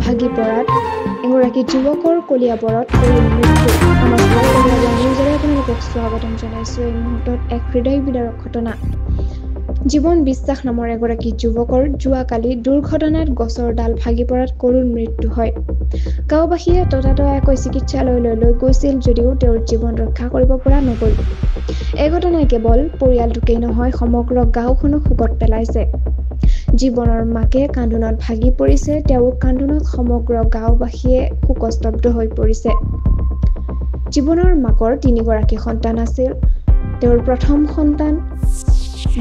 ভাগি পৰাত এগৰাকী যুৱকৰ কলিয়াবৰত কৰিল মৃত্যু। আমাৰ নিউজৰে আপোনালোকক স্বাগতম জনাইছো। এই মুহূৰ্তত এক হৃদয় বিদাৰক ঘটনা। জীৱন বিশ্বাস নামৰ এগৰাকী যুৱকৰ যোৱাকালি দুৰ্ঘটনাত গছৰ ডাল ভাগি পৰাত কৰুণ মৃত্যু হয়। গাঁওবাসীয়ে ততাতয়াকৈ চিকিৎসালয়লৈ লৈ গৈছিল যদিও তেওঁৰ জীৱন ৰক্ষা কৰিব পৰা নগ'ল। এই ঘটনাই কেৱল পৰিয়ালটোকেই নহয় সমগ্ৰ গাঁওখনক শোকত পেলাইছে। জীৱনৰ মাকে কান্দোনত ভাগি পৰিছে। তেওঁৰ কান্দোনত সমগ্ৰ গাঁওবাসীয়ে শোকস্তব্ধ হৈ পৰিছে। জীৱনৰ মাকৰ 3গৰাকী সন্তান আছিল। তেওঁৰ প্ৰথম সন্তান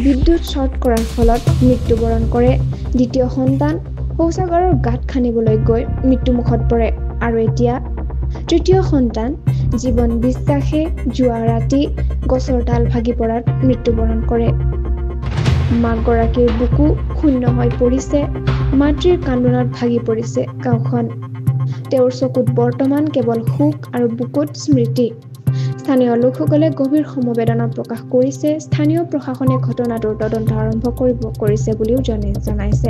বিদ্যুৎ শ্বৰ্ট কৰাৰ ফলত মৃত্যুবৰণ কৰে। দ্বিতীয় সন্তান শৌচাগাৰৰ গাঁত খান্দিবলৈ গৈ মৃত্যুমুখত পৰে। আৰু এতিয়া তৃতীয় সন্তান জীৱন বিশ্বাসে যোৱা ৰাতি গছৰ ডাল ভাগি পৰাত মৃত্যুবৰণ কৰে। মাকগৰাকীৰ বুকু শূন্য হৈ পৰিছে। মাতৃৰ কান্দোনত ভাগি পৰিছে গাঁওখন। তেওঁৰ চকুত বৰ্তমান কেৱল শোক আৰু বুকুত স্মৃতি। স্থানীয় লোকসকলে গভীৰ সমবেদনা প্ৰকাশ কৰিছে। স্থানীয় প্ৰশাসনে ঘটনাটোৰ তদন্ত আৰম্ভ কৰিছে বুলিও জনাইছে।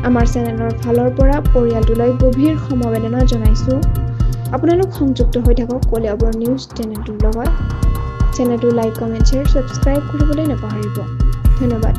আমাৰ চেনেলৰ ফালৰ পৰা পৰিয়ালটোলৈ গভীৰ সমবেদনা জনাইছো। আপোনালোক সংযুক্ত হৈ থাকক কলিয়াবৰ নিউজ চেনেলটোৰ লগত। চেনেলটো লাইক, কমেণ্ট, শ্বেয়াৰ, ছাবস্ক্ৰাইব কৰিবলৈ নাপাহৰিব। ধন্যবাদ।